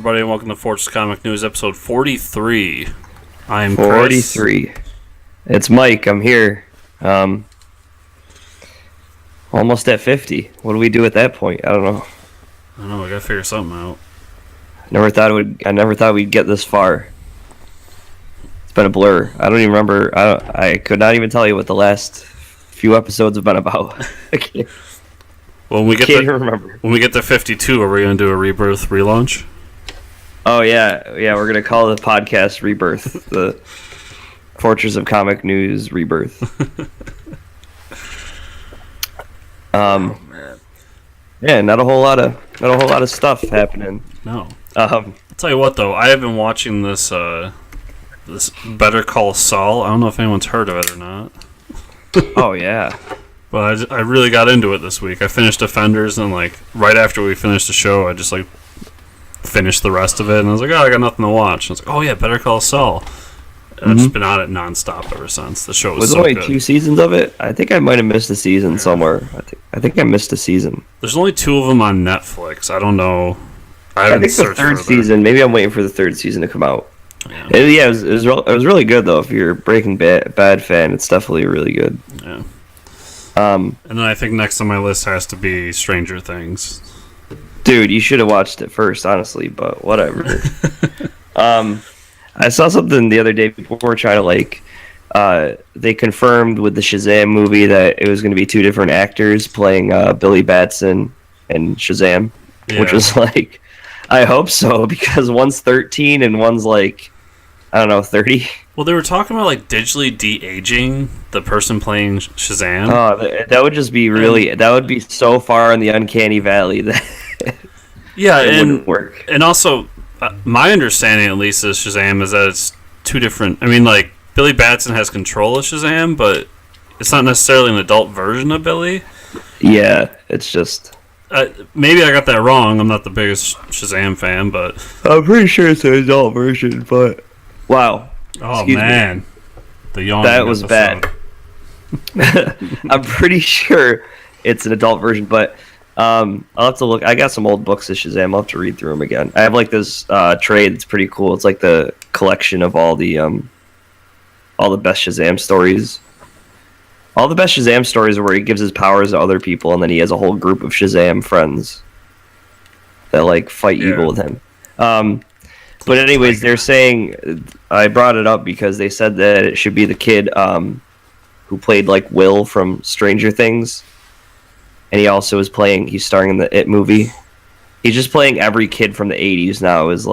everybody, and welcome to Fortress Comic News, episode 43. I'm 43. Chris. It's Mike. I'm here. Almost at 50. What do we do at that point? I don't know. I don't know. We gotta figure something out. I never thought we'd get this far. It's been a blur. I don't even remember. I could not even tell you what the last few episodes have been about. Well, when remember. When we get to 52, are we gonna do a Rebirth relaunch? Oh yeah. We're gonna call the podcast Rebirth, the Fortress of Comic News Rebirth. Oh, man. Yeah, not a whole lot of stuff happening. No. I'll tell you what, though, I have been watching this Better Call Saul. I don't know if anyone's heard of it or not. Oh yeah. But I really got into it this week. I finished Defenders, and right after we finished the show, I just finished the rest of it, and I was like, oh, I got nothing to watch. And I was like, oh yeah, Better Call Saul. And I've just been on it nonstop ever since. The show was so only good. 2 seasons of it? I think I might have missed a season somewhere. I think I missed a season. There's only 2 of them on Netflix. I don't know. I think the third season. Maybe I'm waiting for the third season to come out. Yeah, it was really good though. If you're a Breaking Bad fan, it's definitely really good. Yeah. And then I think next on my list has to be Stranger Things. Dude, you should have watched it first, honestly, but whatever. I saw something the other day before trying to they confirmed with the Shazam movie that it was going to be 2 different actors playing Billy Batson and Shazam, which was I hope so, because one's 13 and one's 30. Well, they were talking about digitally de-aging the person playing Shazam. Oh, that would just be that would be so far in the uncanny valley that it wouldn't work. And also, my understanding at least of Shazam is that it's 2 different. I mean, Billy Batson has control of Shazam, but it's not necessarily an adult version of Billy. Yeah, it's just. Maybe I got that wrong. I'm not the biggest Shazam fan, but I'm pretty sure it's an adult version. But wow. Oh man, the yawn. That was bad. I'm pretty sure it's an adult version, but I'll have to look. I got some old books of Shazam. I'll have to read through them again. I have this trade that's pretty cool. It's the collection of all the best Shazam stories. All the best Shazam stories are where he gives his powers to other people, and then he has a whole group of Shazam friends that fight evil with him. But anyways, they're saying, I brought it up because they said that it should be the kid who played Will from Stranger Things, and he also is he's starring in the It movie. He's just playing every kid from the 80s now is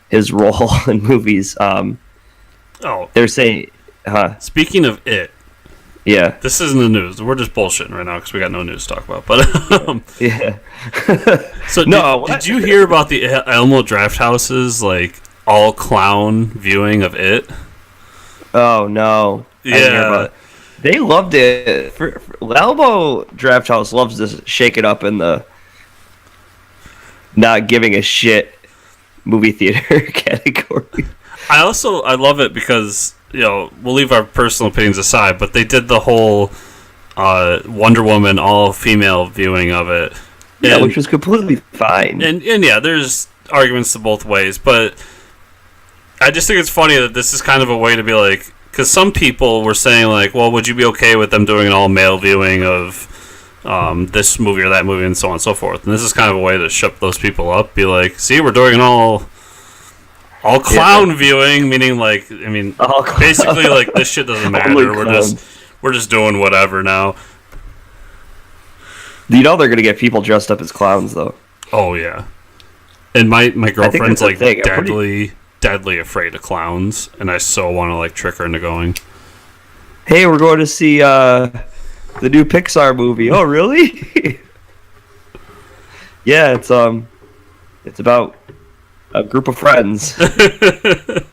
his role in movies. They're saying, Speaking of It. Yeah. This isn't the news. We're just bullshitting right now because we got no news to talk about. But yeah. So did you hear about the Elmo Draft House's all clown viewing of It? Oh no. Yeah. They loved it. Elmo Draft House loves to shake it up in the not giving a shit movie theater category. I love it because we'll leave our personal opinions aside, but they did the whole Wonder Woman all-female viewing of it. Yeah, which was completely fine. And yeah, there's arguments to both ways, but I just think it's funny that this is kind of a way to be because some people were saying well, would you be okay with them doing an all-male viewing of this movie or that movie and so on and so forth? And this is kind of a way to shut those people up, be see, we're doing an all clown viewing, meaning basically this shit doesn't matter. We're just doing whatever now. They're gonna get people dressed up as clowns though. Oh yeah. And my girlfriend's deadly afraid of clowns, and I so want to trick her into going. Hey, we're going to see the new Pixar movie. Oh really? Yeah, it's about a group of friends that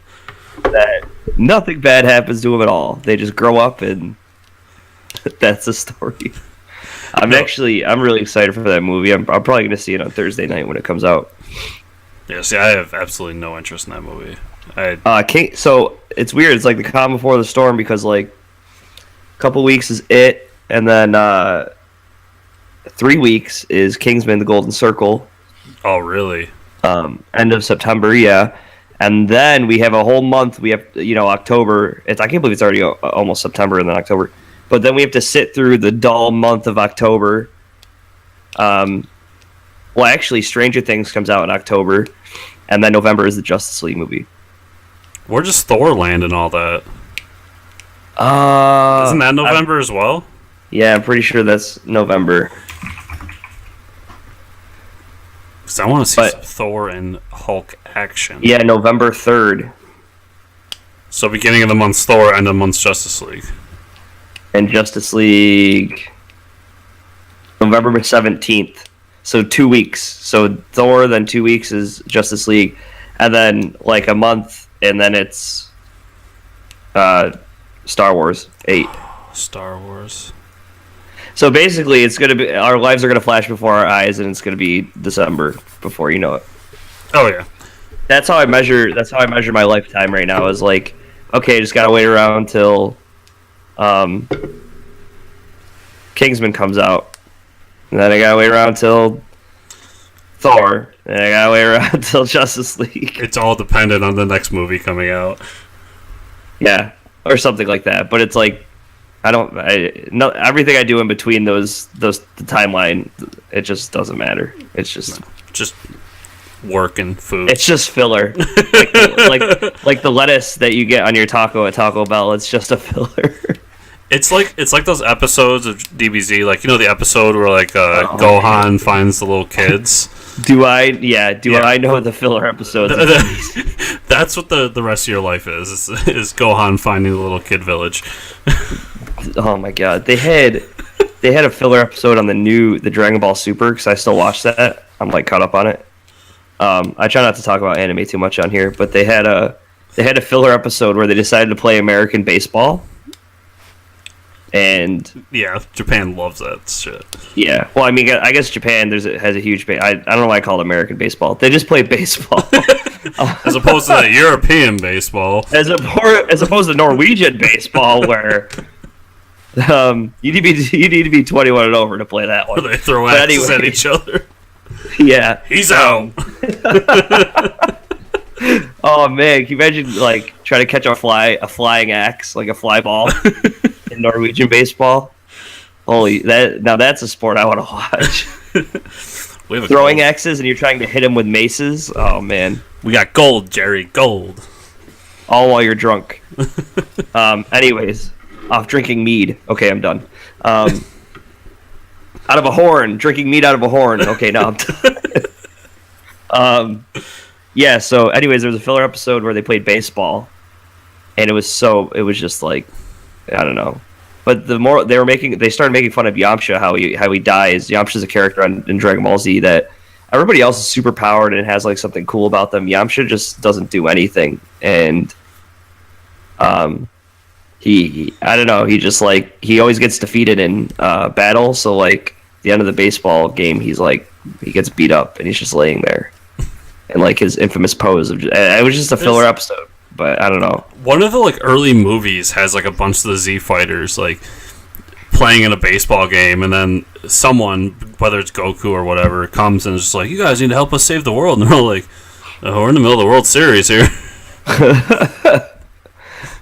nothing bad happens to them at all. They just grow up, and that's the story. I'm really excited for that movie. I'm probably going to see it on Thursday night when it comes out. Yeah, see, I have absolutely no interest in that movie. So it's weird. It's the calm before the storm because a couple weeks is It, and then 3 weeks is Kingsman: The Golden Circle. Oh, really? End of September, yeah. And then we have a whole month. We have, October. I can't believe it's already almost September and then October. But then we have to sit through the dull month of October. Well, actually, Stranger Things comes out in October, and then November is the Justice League movie. Where does Thor land and all that? Isn't that November as well? Yeah, I'm pretty sure that's November. Because I want to see some Thor and Hulk action. Yeah, November 3rd. So beginning of the month's Thor, end of the month's Justice League. And Justice League, November 17th. So 2 weeks. So Thor, then 2 weeks is Justice League. And then like a month, and then it's Star Wars 8. Star Wars. So basically, it's gonna be, our lives are gonna flash before our eyes, and it's gonna be December before you know it. Oh yeah. That's how I measure my lifetime right now. Is like, okay, just gotta wait around till Kingsman comes out, and then I gotta wait around till Thor, and I gotta wait around till Justice League. It's all dependent on the next movie coming out. Yeah, or something like that. But it's like, everything I do in between the timeline, it just doesn't matter. It's just work and food. It's just filler. like the lettuce that you get on your taco at Taco Bell. It's just a filler. It's like those episodes of DBZ, like the episode where like Gohan finds the little kids. Do I know the filler episodes? That's what the rest of your life is Gohan finding the little kid village. Oh my god, they had a filler episode on the Dragon Ball Super, because I still watch that. I'm like caught up on it. I try not to talk about anime too much on here, but they had a filler episode where they decided to play American baseball. And yeah, Japan loves that shit. Yeah, well, I mean, I guess Japan has a huge. I don't know why I call it American baseball. They just play baseball, as opposed to the European baseball, as opposed to Norwegian baseball, where you need to be 21 and over to play that one. Where they throw axes at each other. Yeah, he's out. Oh man, can you imagine like trying to catch a flying axe, like a fly ball? In Norwegian baseball, that's a sport I want to watch. We have throwing axes, and you're trying to hit them with maces. Oh man, we got gold, Jerry, gold. All while you're drunk. Anyways, off drinking mead. Okay, I'm done. Out of a horn, drinking mead out of a horn. Okay, now I'm done. Yeah. So, anyways, there was a filler episode where they played baseball, and it was just like, I don't know, but they started making fun of Yamcha, how he dies. Yamcha's a character in Dragon Ball Z that everybody else is super powered and has like something cool about them. Yamcha just doesn't do anything, and he I don't know, he just like he always gets defeated in battle. So like the end of the baseball game, he gets beat up and he's just laying there, and like his infamous pose of it was just a filler episode. But I don't know. One of the like early movies has like a bunch of the Z fighters like playing in a baseball game, and then someone, whether it's Goku or whatever, comes and is just like, "You guys need to help us save the world." And they're all like, "Oh, we're in the middle of the World Series here."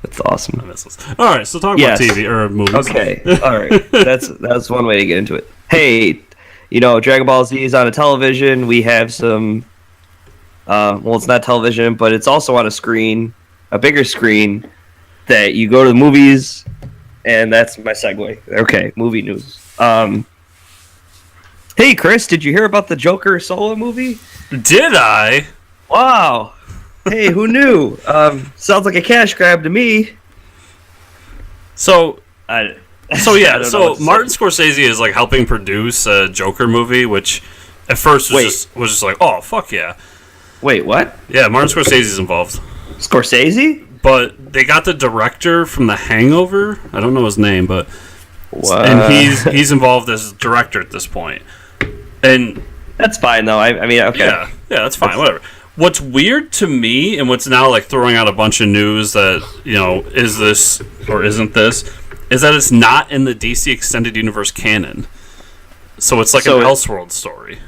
That's awesome. All right, so talk about TV or movies. Okay, all right. That's one way to get into it. Hey, Dragon Ball Z is on a television. We have some. Well, it's not television, but it's also on a screen, a bigger screen, that you go to the movies, and that's my segue. Okay, movie news. Hey, Chris, did you hear about the Joker solo movie? Did I? Wow. Hey, who knew? Sounds like a cash grab to me. So Martin Scorsese is like helping produce a Joker movie, which at first was just like, oh fuck yeah. Wait, what? Yeah, Martin Scorsese's involved. Scorsese? But they got the director from The Hangover. I don't know his name, but what? And he's involved as director at this point. And that's fine though. I mean, okay. Yeah, that's fine. Whatever. What's weird to me, and what's now like throwing out a bunch of news that is this or isn't this, is that it's not in the DC Extended Universe canon. So it's like an Elseworld story.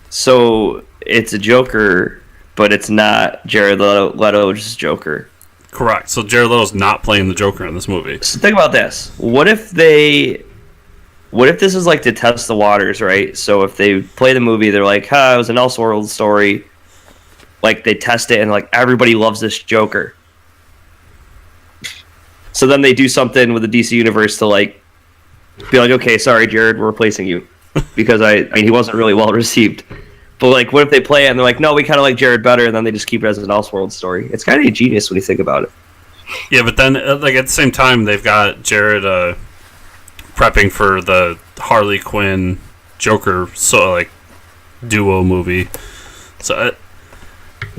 So it's a Joker, but it's not Jared Leto's Joker. Correct. So Jared Leto's not playing the Joker in this movie. So think about this. What if this is like to test the waters, right? So if they play the movie, they're like, it was an Elseworld story. Like, they test it, and like everybody loves this Joker. So then they do something with the DC universe to like be like, okay, sorry, Jared, we're replacing you. Because I mean, he wasn't really well received. But like, what if they play it and they're like, no, we kind of like Jared better, and then they just keep it as an Elseworld story? It's kind of genius when you think about it. Yeah, but then like at the same time, they've got Jared prepping for the Harley Quinn Joker like duo movie. So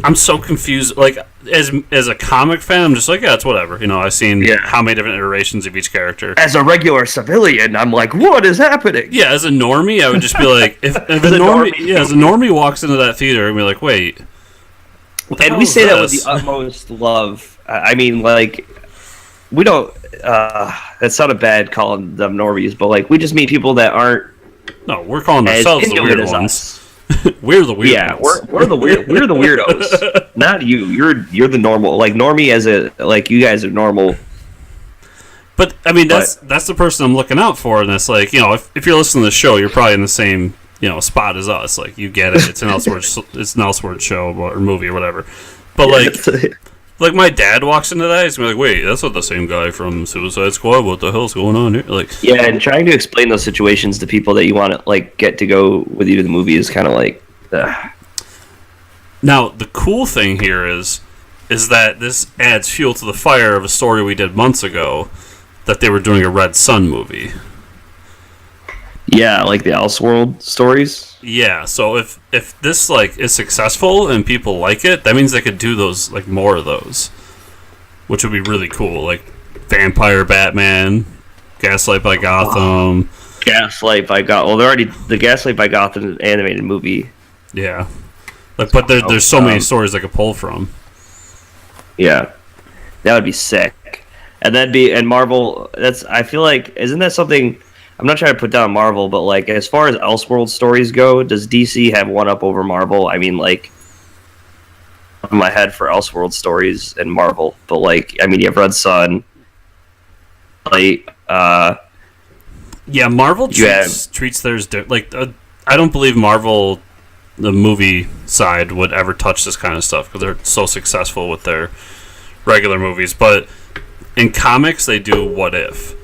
I'm so confused. Like as a comic fan, I'm just like, yeah, it's whatever. You know, I've seen how many different iterations of each character. As a regular civilian, I'm like, what is happening? Yeah, as a normie, I would just be like, if a normie walks into that theater and be like, wait. And we say that with the utmost love. I mean, like, we don't. That's not a bad calling them normies, but like, we just meet people that aren't. No, we're calling ourselves the weird ones. We're the weird ones. Yeah, we're the weird. We're the weirdos. Not you. You're the normal. Like normie, you guys are normal. But I mean, that's the person I'm looking out for, and that's like, you know, if you're listening to the show, you're probably in the same spot as us. Like, you get it. It's an Elseworld show or movie or whatever. But like my dad walks into that, he's gonna be like, wait, that's not the same guy from Suicide Squad. What the hell's going on here? Like, yeah, and trying to explain those situations to people that you want to like get to go with you to the movie is kind of like. Now the cool thing here is that this adds fuel to the fire of a story we did months ago, that they were doing a Red Sun movie. Yeah, like the Elseworld stories. Yeah, so if this like is successful and people like it, that means they could do those, like, more of those, which would be really cool. Like Vampire Batman, Gaslight by Gotham. Gaslight by Gotham. Well, they're already the Gaslight by Gotham animated movie. Yeah, like, but there's so many stories I could pull from. Yeah, that would be sick. And Marvel. I feel like, isn't that something? I'm not trying to put down Marvel, but like, as far as Elseworld stories go, does DC have one up over Marvel? I mean, like, in my head for Elseworld stories and Marvel, but like, I mean, you have Red Sun, like, yeah, Marvel treats theirs like. I don't believe Marvel, the movie side, would ever touch this kind of stuff because they're so successful with their regular movies. But in comics, they do What If.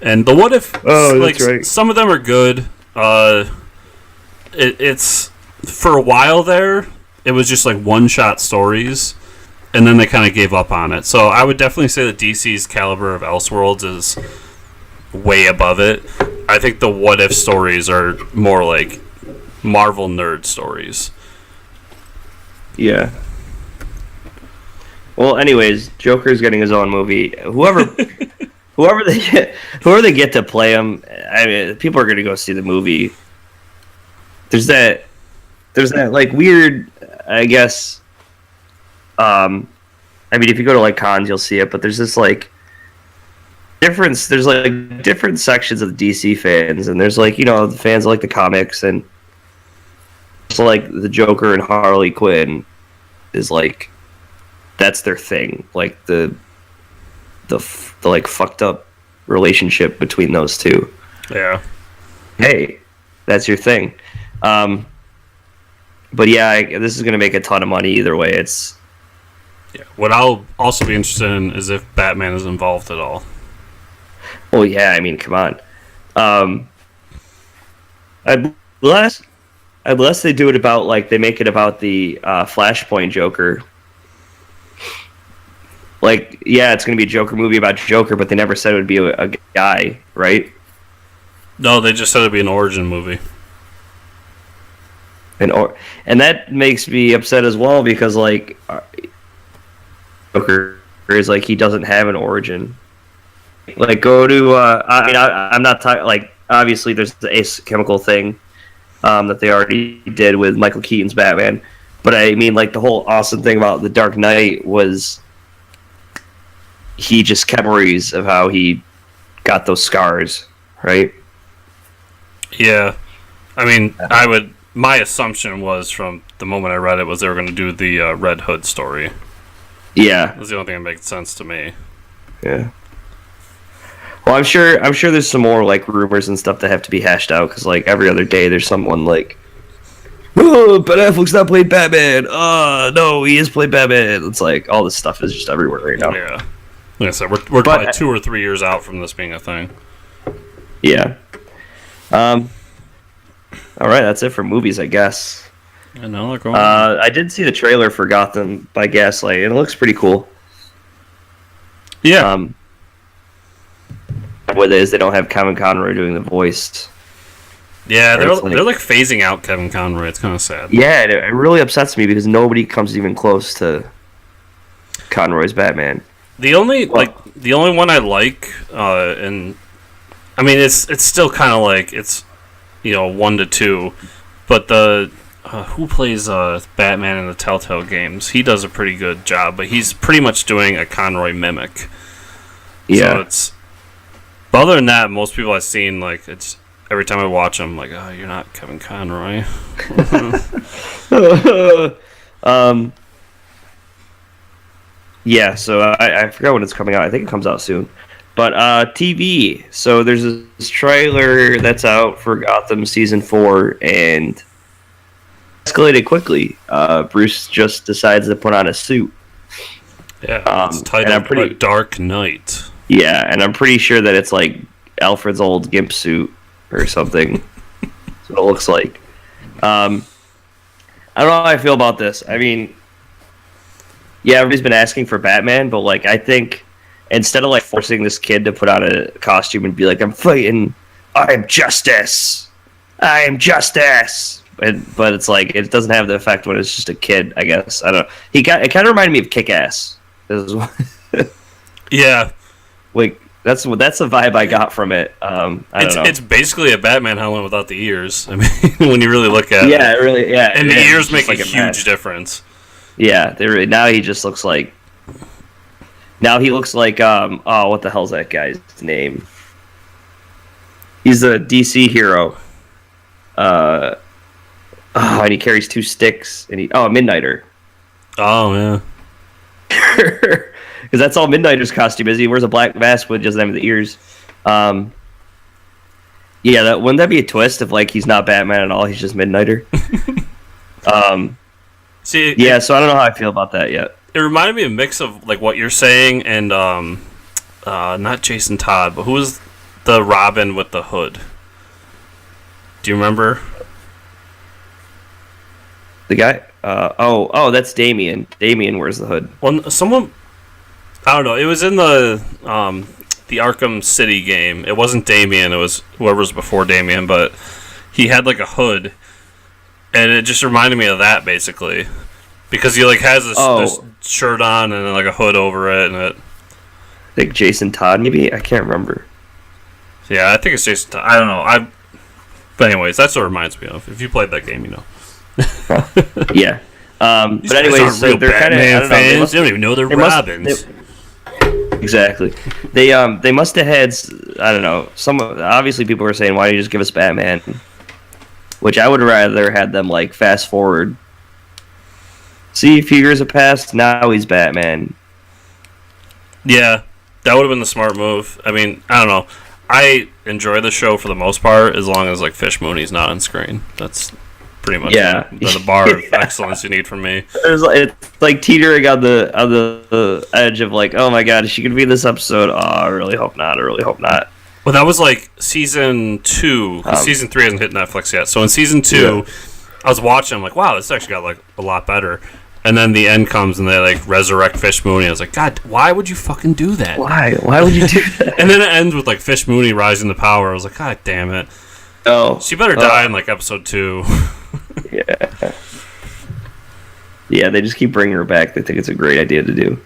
And the What If, like, right. Some of them are good. It's for a while there, it was just like one-shot stories, and then they kind of gave up on it. So I would definitely say that DC's caliber of Elseworlds is way above it. I think the What If stories are more like Marvel nerd stories. Yeah. Well, anyways, Joker's getting his own movie. Whoever they get to play him, I mean, people are going to go see the movie. There's that like weird, I guess. I mean, if you go to like cons, you'll see it. But there's this like difference. There's like different sections of the DC fans, and there's like, the fans like the comics, and it's like the Joker and Harley Quinn is like, that's their thing. Like the like fucked up relationship between those two. Yeah. Hey, that's your thing. But yeah, this is going to make a ton of money either way. It's. Yeah. What I'll also be interested in is if Batman is involved at all. Well, yeah. I mean, come on. Unless they do it about, like, they make it about the Flashpoint Joker. Like, yeah, it's going to be a Joker movie about Joker, but they never said it would be a guy, right? No, they just said it would be an origin movie. And that makes me upset as well, because, like, Joker is like, he doesn't have an origin. Like, go to, I'm not talking, like, obviously there's the Ace Chemical thing that they already did with Michael Keaton's Batman. But I mean, like, the whole awesome thing about The Dark Knight was he just kept memories of how he got those scars, right? Yeah. I mean, my assumption was from the moment I read it was they were going to do the Red Hood story. Yeah, That's the only thing that makes sense to me. yeah. Well, I'm sure there's some more like rumors and stuff that have to be hashed out because like every other day there's someone like, oh, Ben Affleck's not played Batman. No, he is played Batman. It's like all this stuff is just everywhere right now. Yeah, like I said, we're probably 2 or 3 years out from this being a thing. Yeah. All right, that's it for movies, I guess. I know they're going. I did see the trailer for Gotham by Gaslight, and it looks pretty cool. Yeah. What it is, they don't have Kevin Conroy doing the voice. Yeah, they're like phasing out Kevin Conroy. It's kind of sad. Yeah, it really upsets me because nobody comes even close to Conroy's Batman. The only one I like, and I mean it's still kind of like it's 1 to 2, but the who plays Batman in the Telltale games, he does a pretty good job, but he's pretty much doing a Conroy mimic. Yeah. So but other than that, most people I've seen, like, it's every time I watch them, like, oh, you're not Kevin Conroy. Yeah, so I forgot when it's coming out. I think it comes out soon. But TV. So there's this trailer that's out for Gotham Season 4, and escalated quickly. Bruce just decides to put on a suit. Yeah, it's titled A Dark Knight. Yeah, and I'm pretty sure that it's like Alfred's old Gimp suit or something. That's what it looks like. I don't know how I feel about this. I mean, yeah, everybody's been asking for Batman, but like I think instead of like forcing this kid to put on a costume and be like, I'm fighting, I am justice. But it's like it doesn't have the effect when it's just a kid, I guess. I don't know. It kind of reminded me of Kick-Ass. Yeah. Like that's the vibe I got from it. I don't know. It's basically a Batman helmet without the ears. I mean, when you really look at it. Yeah, really. Yeah, and the ears make a huge difference. Yeah, now he just looks like. Now he looks like what the hell's that guy's name? He's a DC hero. And he carries 2 sticks, and Midnighter. Oh yeah. Because that's all Midnighter's costume is. He wears a black mask with just them the ears. Yeah, wouldn't that be a twist if like he's not Batman at all? He's just Midnighter. See, yeah. So I don't know how I feel about that yet. It reminded me of a mix of like what you're saying and not Jason Todd, but who was the Robin with the hood? Do you remember? The guy? That's Damian. Damian wears the hood. Well, someone, I don't know. It was in the Arkham City game. It wasn't Damian. It was whoever was before Damian, but he had like a hood, and it just reminded me of that basically, because he like has this shirt on and then like a hood over it, and it. I think Jason Todd, maybe. I can't remember. Yeah, I think it's Jason Todd. I don't know. But anyways, that's what it reminds me of. If you played that game, you know. Yeah. But anyways, so they're kind of fans. They don't even know they're Robins. Exactly. They must have had, I don't know. Obviously people were saying, why don't you just give us Batman? Which I would rather had them like fast forward. See, a few years have passed. Now he's Batman. Yeah, that would have been the smart move. I mean, I don't know. I enjoy the show for the most part as long as like Fish Mooney's not on screen. That's pretty much the bar of excellence you need from me. It's like teetering on the edge of like, oh my god, is she gonna be in this episode? Oh, I really hope not. Well, that was like season 2. Season 3 hasn't hit Netflix yet. So in season 2, I was watching. I'm like, wow, this actually got like a lot better. And then the end comes and they like resurrect Fish Mooney. I was like, God, why would you fucking do that? Why would you do that? And then it ends with like Fish Mooney rising to power. I was like, God damn it. Oh, she better die in like episode 2. Yeah. Yeah, they just keep bringing her back. They think it's a great idea to do.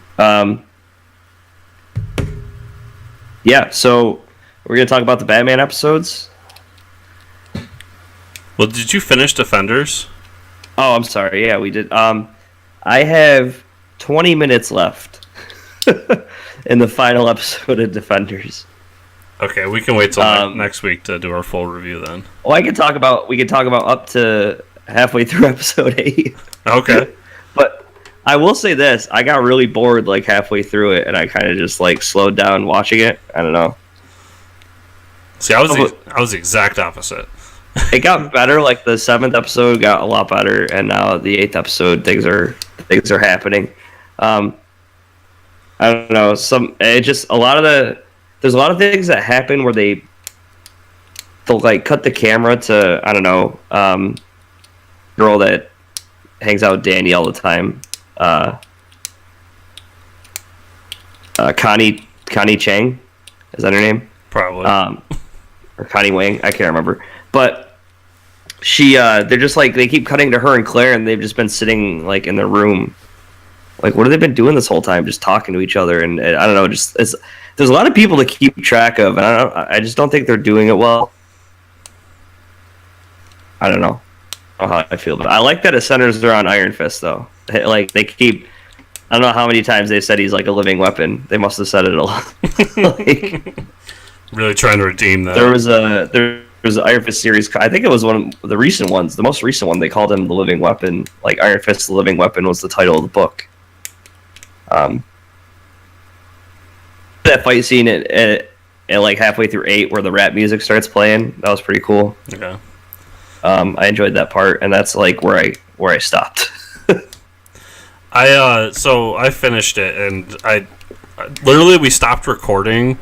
Yeah, so we're going to talk about the Batman episodes. Well, did you finish Defenders? Oh, I'm sorry. Yeah, we did. I have 20 minutes left in the final episode of Defenders. Okay, we can wait till next week to do our full review then. Well, we can talk about up to halfway through episode 8. Okay. But I will say this: I got really bored like halfway through it, and I kind of just like slowed down watching it. I don't know. See, I was the exact opposite. It got better. Like the 7th episode got a lot better, and now the 8th episode, things are happening. I don't know. There's a lot of things that happen where they'll like cut the camera to, I don't know, girl that hangs out with Danny all the time, Connie Chang, is that her name? Probably. Or Connie Wang, I can't remember. But they're just like, they keep cutting to her and Claire, and they've just been sitting like in their room. Like, what have they been doing this whole time? Just talking to each other, and I don't know. There's a lot of people to keep track of, and I just don't think they're doing it well. I don't know how I feel, but I like that it centers around Iron Fist, though. Like they keep, I don't know how many times they said he's like a living weapon. They must have said it a lot. Like, really trying to redeem that. There was an Iron Fist series. I think it was one of the recent ones. The most recent one, they called him the Living Weapon. Like Iron Fist, the Living Weapon was the title of the book. That fight scene at like halfway through 8, where the rap music starts playing, that was pretty cool. Okay. I enjoyed that part, and that's like where I stopped. I finished it, and I literally, we stopped recording,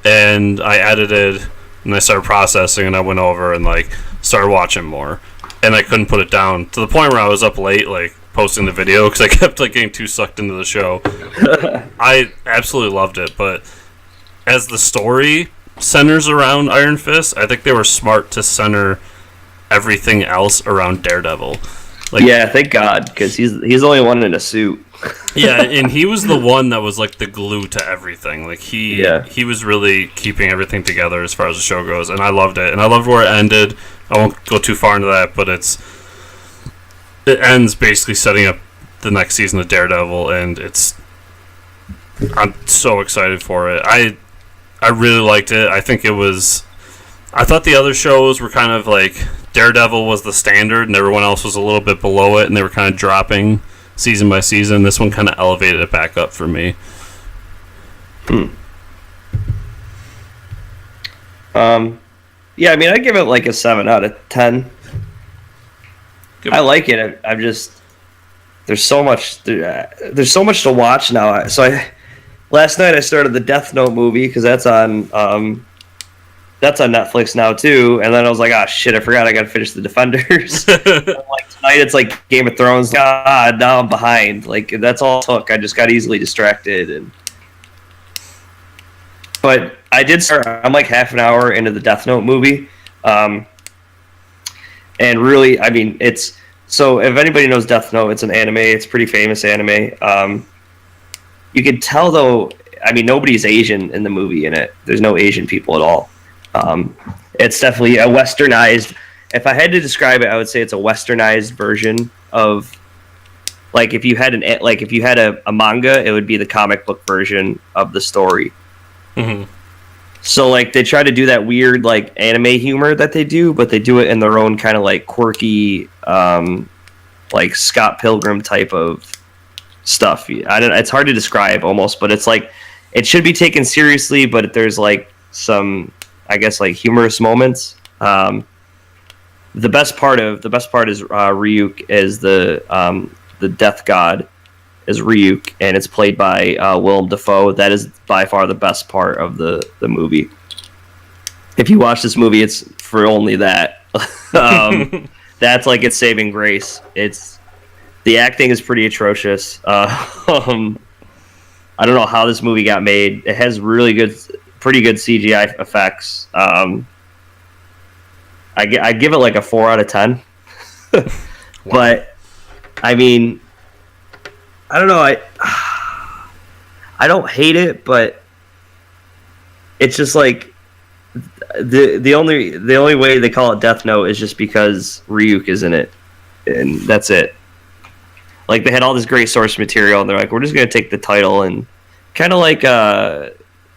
and I edited, and I started processing, and I went over and like started watching more, and I couldn't put it down to the point where I was up late, like posting the video, because I kept like getting too sucked into the show. I absolutely loved it, but as the story centers around Iron Fist, I think they were smart to center everything else around Daredevil. Like, yeah, thank God, because he's the only one in a suit. Yeah, and he was the one that was like the glue to everything. Like he was really keeping everything together as far as the show goes, and I loved it. And I loved where it ended. I won't go too far into that, but it ends basically setting up the next season of Daredevil, and I'm so excited for it. I really liked it. I thought the other shows were kind of like, Daredevil was the standard and everyone else was a little bit below it, and they were kind of dropping season by season. This one kind of elevated it back up for me. Yeah, I mean, I give it like a 7 out of 10. I like it. I'm just, there's so much to watch now. Last night I started the Death Note movie, because that's on Netflix now too. And then I was like, ah, shit, I forgot I got to finish the Defenders. Like tonight it's like Game of Thrones. God, now I'm behind. Like that's all it took. I just got easily distracted. But I did start. I'm like half an hour into the Death Note movie. And really, I mean, so if anybody knows Death Note, it's an anime. It's a pretty famous anime. You can tell though, I mean, nobody's Asian in the movie in it. There's no Asian people at all. It's definitely a westernized. If I had to describe it, I would say it's a westernized version of, like, if you had a manga, it would be the comic book version of the story. Mm-hmm. So like they try to do that weird like anime humor that they do, but they do it in their own kind of like quirky, like Scott Pilgrim type of stuff. It's hard to describe almost, but it's like it should be taken seriously, but there's like some, I guess, like humorous moments. The best part is Ryuk is the death god is Ryuk, and it's played by Willem Dafoe. That is by far the best part of the movie. If you watch this movie, it's for only that. That's like its saving grace. The acting is pretty atrocious. I don't know how this movie got made. It has pretty good CGI effects. I give it like a 4 out of 10. Wow. But I mean, I don't know. I don't hate it, but it's just like the only way they call it Death Note is just because Ryuk is in it, and that's it. Like they had all this great source material, and they're like, we're just gonna take the title and kind of like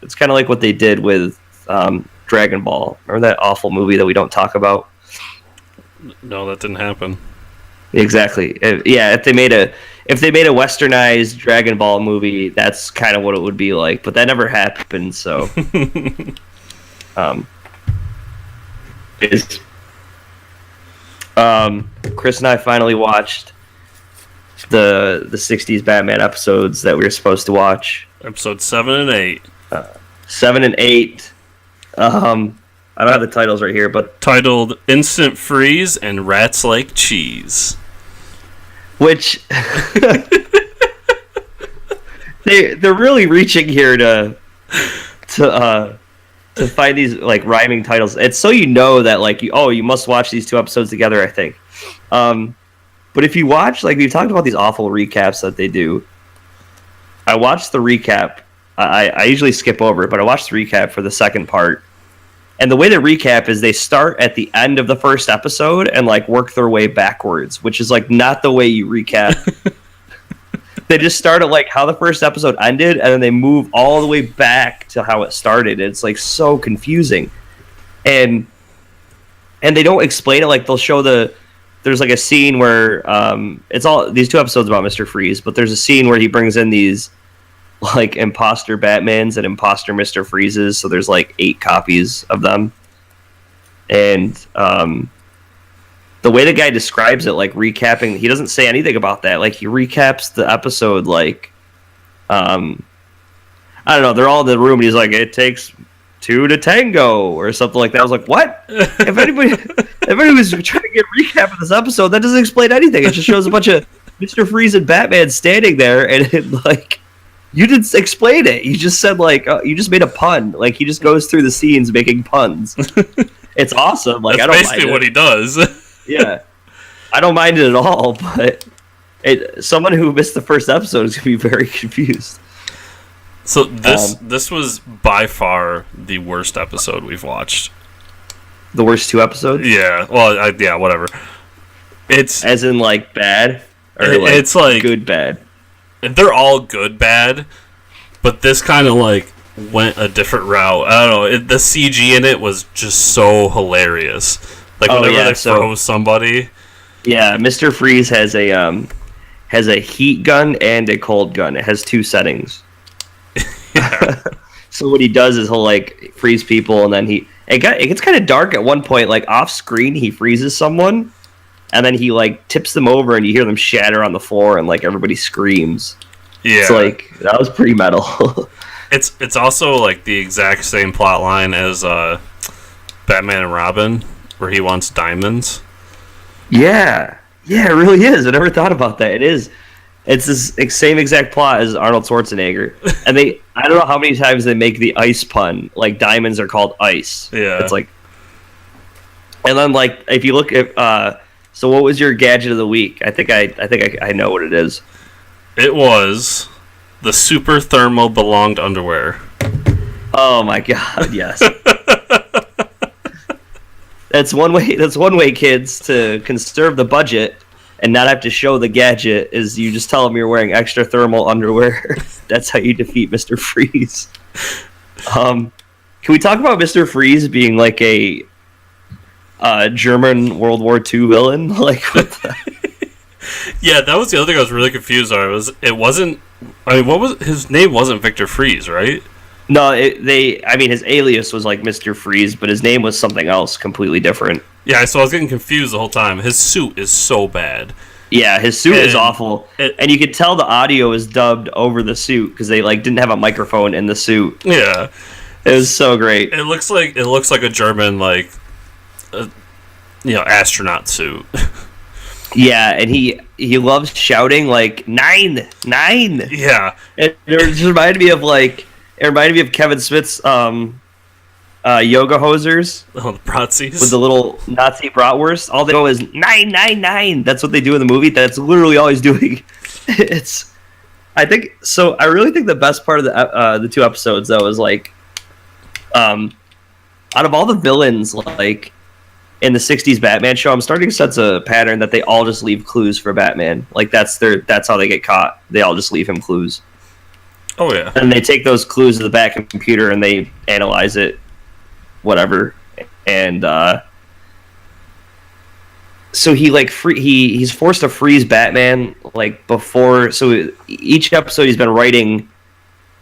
it's kind of like what they did with Dragon Ball. Remember that awful movie that we don't talk about? No, that didn't happen. Exactly. Yeah, if they made a westernized Dragon Ball movie, that's kind of what it would be like. But that never happened, so is Chris and I finally watched the '60s Batman episodes that we were supposed to watch. Episode 7 and 8. 7 and 8. I don't have the titles right here, but titled "Instant Freeze" and "Rats Like Cheese," which they're really reaching here to find these like rhyming titles. It's so you know that like you must watch these two episodes together, I think. But if you watch, like we've talked about these awful recaps that they do. I watched the recap. I usually skip over it, but I watched the recap for the second part. And the way they recap is they start at the end of the first episode and like work their way backwards, which is like not the way you recap. They just start at like how the first episode ended, and then they move all the way back to how it started. It's like so confusing, and they don't explain it. Like they'll show there's like a scene where it's all these two episodes about Mr. Freeze, but there's a scene where he brings in these like imposter Batmans and imposter Mr. Freezes. So there's like 8 copies of them, and the way the guy describes it, like recapping, he doesn't say anything about that. Like he recaps the episode like, I don't know. They're all in the room, and he's like, "It takes 2 to tango," or something like that. I was like, "What?" If anybody was trying to get a recap of this episode, that doesn't explain anything. It just shows a bunch of Mr. Freeze and Batman standing there, and it, like, you didn't explain it. You just said like, you just made a pun. Like he just goes through the scenes making puns. It's awesome. Like that's I don't basically mind what it. he does. Yeah, I don't mind it at all, but someone who missed the first episode is gonna be very confused. So this was by far the worst episode we've watched. The worst 2 episodes? Yeah. Well, yeah, whatever. It's as in like bad, or it's like good bad. They're all good bad, but this kind of like went a different route. I don't know. The CG in it was just so hilarious. Like whenever they froze somebody. Yeah, Mr. Freeze has a heat gun and a cold gun. It has 2 settings. Yeah. So what he does is he'll like freeze people, and then it gets kind of dark at one point. Like off screen, he freezes someone, and then he like tips them over, and you hear them shatter on the floor, and like everybody screams. Yeah, it's like that was pretty metal. It's also like the exact same plot line as Batman and Robin, where he wants diamonds. Yeah, it really is. I never thought about that. It is. It's this same exact plot as Arnold Schwarzenegger, and I don't know how many times they make the ice pun. Like diamonds are called ice. Yeah, it's like, and then like if you look at so what was your gadget of the week? I think I know what it is. It was the super thermal belonged underwear. Oh my god! Yes. That's one way, kids, to conserve the budget and not have to show the gadget. Is you just tell them you're wearing extra thermal underwear. That's how you defeat Mr. Freeze. Can we talk about Mr. Freeze being like a German World War II villain? Like, what the... Yeah, that was the other thing I was really confused on. What was his name? Wasn't Victor Freeze, right? No, his alias was like Mr. Freeze, but his name was something else completely different. Yeah, so I was getting confused the whole time. His suit is so bad. Yeah, his suit is awful, and you could tell the audio is dubbed over the suit because they like didn't have a microphone in the suit. Yeah, it was so great. It looks like a German astronaut suit. Yeah, and he loves shouting like 9, 9. Yeah, it just reminded me of Kevin Smith's yoga hosers. Oh, the Bratzies. With the little Nazi bratwurst. All they go is 9, 9, 9. That's what they do in the movie. That's literally all he's doing. I really think the best part of the 2 episodes though is like, out of all the villains like in the '60s Batman show, I'm starting to sense a pattern that they all just leave clues for Batman. Like that's how they get caught. They all just leave him clues. Oh yeah. And they take those clues to the back computer and they analyze it, whatever. And so he like he's forced to freeze Batman like before. So each episode he's been writing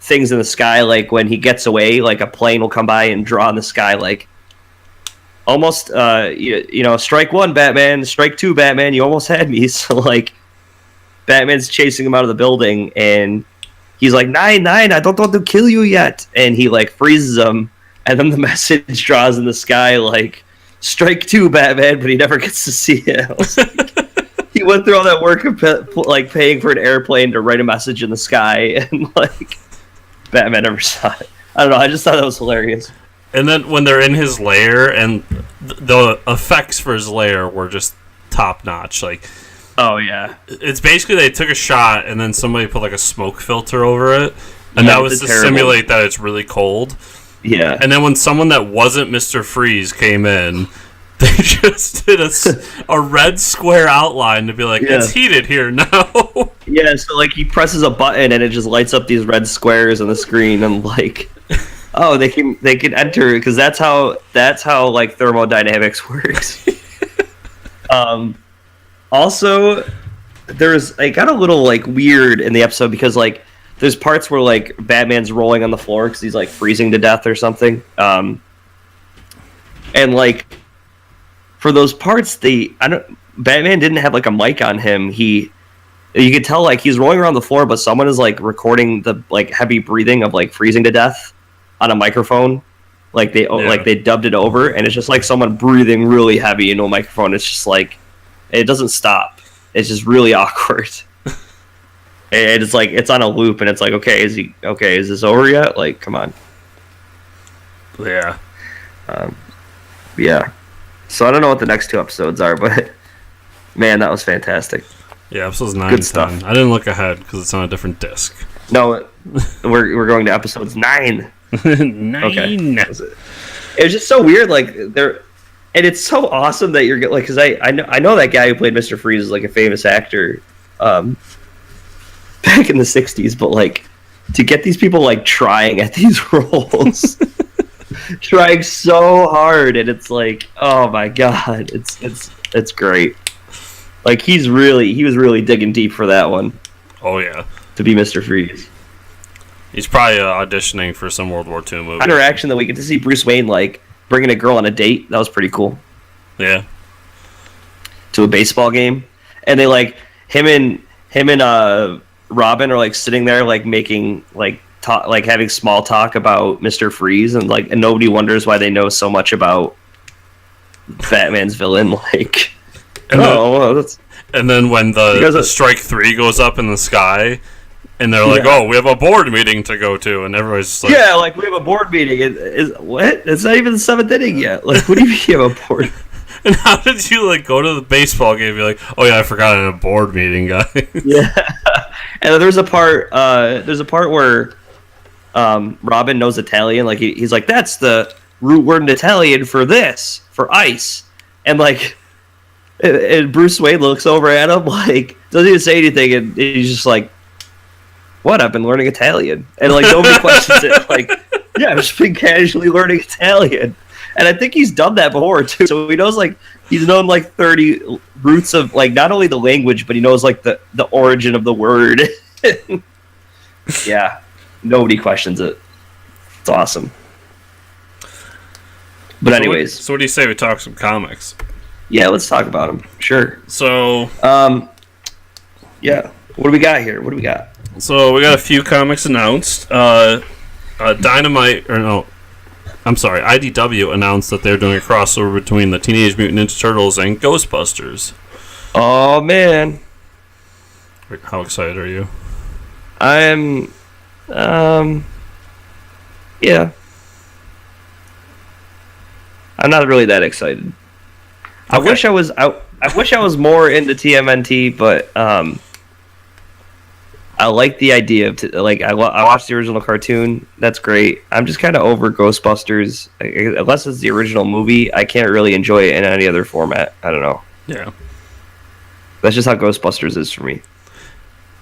things in the sky, like when he gets away, like a plane will come by and draw in the sky, like almost strike one, Batman, strike two, Batman, you almost had me. So like Batman's chasing him out of the building, and he's like, nine, I don't want to kill you yet, and he like freezes him, and then the message draws in the sky like, strike two, Batman, but he never gets to see it. He went through all that work of paying for an airplane to write a message in the sky, and like Batman never saw it. I don't know, I just thought that was hilarious. And then when they're in his lair, and the effects for his lair were just top notch. Like, oh yeah, it's basically they took a shot and then somebody put like a smoke filter over it, and that was to simulate that it's really cold. Yeah. And then when someone that wasn't Mr. Freeze came in, they just did a red square outline to be like, it's heated here now. Yeah, so like he presses a button and it just lights up these red squares on the screen, and like, oh, they can enter, because that's how like thermodynamics works. Also, it got a little like weird in the episode, because like there's parts where like Batman's rolling on the floor because he's like freezing to death or something, and like for those parts, Batman didn't have like a mic on him. You could tell like he's rolling around the floor, but someone is like recording the like heavy breathing of like freezing to death on a microphone. Like they dubbed it over, and it's just like someone breathing really heavy into a microphone. It's just like it doesn't stop. It's just really awkward. And it's like it's on a loop, and it's like, okay, is this over yet? Like, come on. Yeah. Yeah. So I don't know what the next two episodes are, but man, that was fantastic. Yeah, episodes 9 Good and stuff. 10. I didn't look ahead because it's on a different disc. No, we're going to episodes 9. 9. Okay. It was just so weird, like and it's so awesome that you're like, because I know that guy who played Mr. Freeze is like a famous actor, back in the '60s, but like to get these people like trying at these roles. Trying so hard, and it's like, oh my god, it's great. Like he was really digging deep for that one. Oh yeah, to be Mr. Freeze. He's probably auditioning for some World War II movie. Interaction that we get to see Bruce Wayne like bringing a girl on a date. That was pretty cool. Yeah. To a baseball game, and they like him and Robin are like sitting there like making like having small talk about Mr. Freeze, and nobody wonders why they know so much about Batman's villain. Like, and then when the Strike 3 goes up in the sky, and they're like, "Oh, we have a board meeting to go to," and everybody's just like, "Yeah, like we have a board meeting." What? It's not even the 7th inning yet. Like, what do you mean you have a board? And how did you like go to the baseball game and be like, "Oh yeah, I forgot in a board meeting, guys." Yeah, and there's a part where Robin knows Italian. Like he's like, that's the root word in Italian for this, for ice. And like, and Bruce Wayne looks over at him, like doesn't even say anything, and he's just like, "What? I've been learning Italian." And like nobody questions it. Like, yeah, I've just been casually learning Italian. And I think he's done that before too. So he knows like he's known like 30 roots of like not only the language, but he knows like the origin of the word. Yeah. Nobody questions it. It's awesome. But anyways. So what do you say we talk some comics? Yeah, let's talk about them. Sure. So. Yeah. What do we got here? So we got a few comics announced. IDW announced that they're doing a crossover between the Teenage Mutant Ninja Turtles and Ghostbusters. Oh, man. How excited are you? I'm... yeah. I'm not really that excited. Okay. I wish I was more into TMNT, but I like the idea of I watched the original cartoon. That's great. I'm just kind of over Ghostbusters. Unless it's the original movie, I can't really enjoy it in any other format. I don't know. Yeah. That's just how Ghostbusters is for me.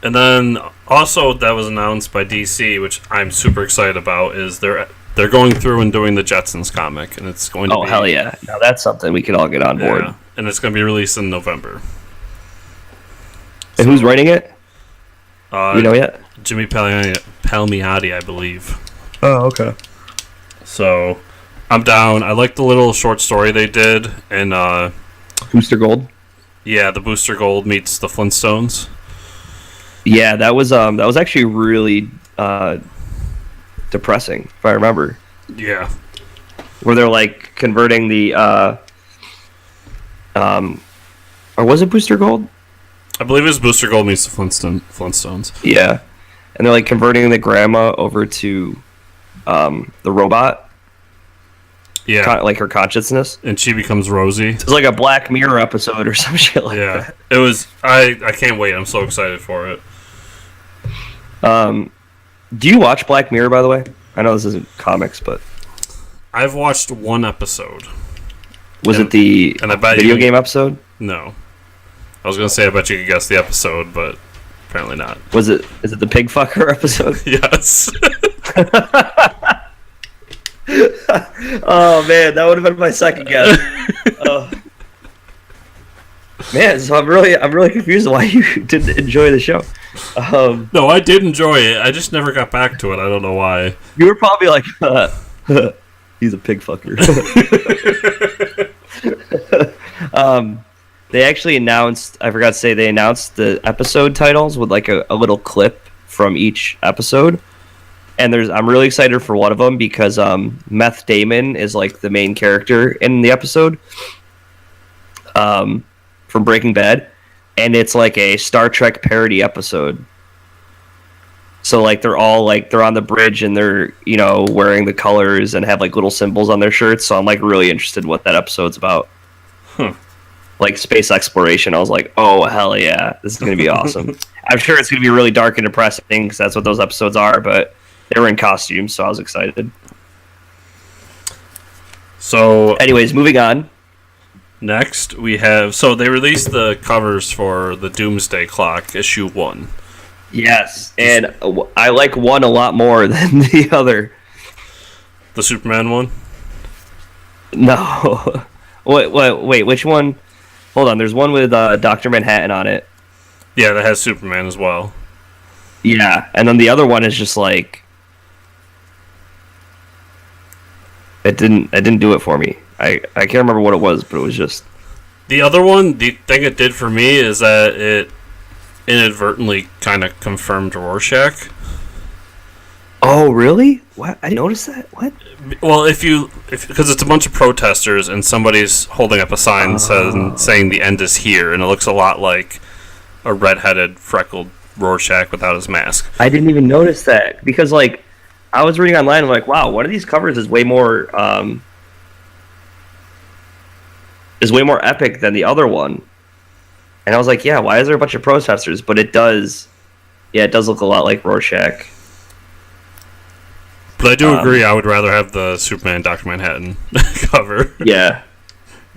And then also that was announced by DC, which I'm super excited about, is they're going through and doing the Jetsons comic, and it's going to be... Oh, hell yeah. Now that's something we can all get on board. and it's going to be released in November. And who's writing it? You know yet? Jimmy Palmiotti, I believe. Oh, okay. So, I'm down. I like the little short story they did, and Booster Gold. Yeah, the Booster Gold meets the Flintstones. Yeah, that was actually really depressing, if I remember. Yeah. Where they're like converting the or was it Booster Gold? I believe it's Booster Gold meets the Flintstones. Yeah. And they're like converting the grandma over to the robot. Yeah. Like her consciousness. And she becomes Rosie. It's like a Black Mirror episode or some shit like that. It was I can't wait. I'm so excited for it. Do you watch Black Mirror, by the way? I know this isn't comics, but I've watched one episode. Was it the video game episode? No. I was gonna say I bet you could guess the episode, but apparently not. Is it the pig fucker episode? Yes. Oh man, that would have been my second guess. Man, so I'm really confused why you didn't enjoy the show. No, I did enjoy it. I just never got back to it. I don't know why. You were probably like, he's a pig fucker. They actually announced, I forgot to say, they announced the episode titles with like a little clip from each episode. And I'm really excited for one of them because Meth Damon is like the main character in the episode from Breaking Bad. And it's like a Star Trek parody episode. So like they're all like they're on the bridge and they're, you know, wearing the colors and have like little symbols on their shirts. So I'm like really interested in what that episode's about. Like space exploration. I was like, oh hell yeah, this is gonna be awesome. I'm sure it's gonna be really dark and depressing because that's what those episodes are. But they were in costumes, so I was excited. So, anyways, moving on. Next, we have... So, they released the covers for the Doomsday Clock, issue 1. Yes, and I like one a lot more than the other. The Superman one? No. Wait, which one? Hold on, there's one with Dr. Manhattan on it. Yeah, that has Superman as well. Yeah, and then the other one is just like... It didn't do it for me. I can't remember what it was, but it was just... The other one, the thing it did for me is that it inadvertently kind of confirmed Rorschach. Oh, really? What? I didn't notice that. What? Well, because it's a bunch of protesters and somebody's holding up a sign saying the end is here, and it looks a lot like a redheaded, freckled Rorschach without his mask. I didn't even notice that because, like, I was reading online. I'm like, wow, one of these covers is way more epic than the other one. And I was like, yeah, why is there a bunch of protesters? But it does look a lot like Rorschach. But I do agree, I would rather have the Superman Dr. Manhattan cover. Yeah.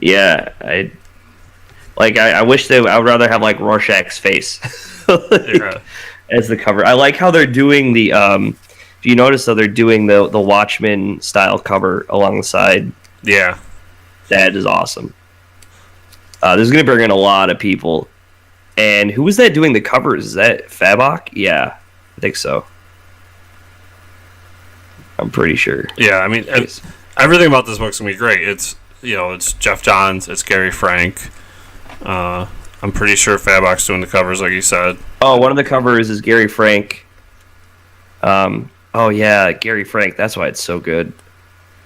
I wish I would rather have like Rorschach's face as the cover. I like how they're doing the do you notice though they're doing the Watchmen style cover along the side? Yeah. That is awesome. This is going to bring in a lot of people. And who was that doing the covers? Is that Fabok? Yeah, I think so. I'm pretty sure. Yeah, I mean, everything about this book's going to be great. It's Jeff Johns, it's Gary Frank. I'm pretty sure Fabok's doing the covers, like you said. Oh, one of the covers is Gary Frank. Oh, yeah, Gary Frank. That's why it's so good.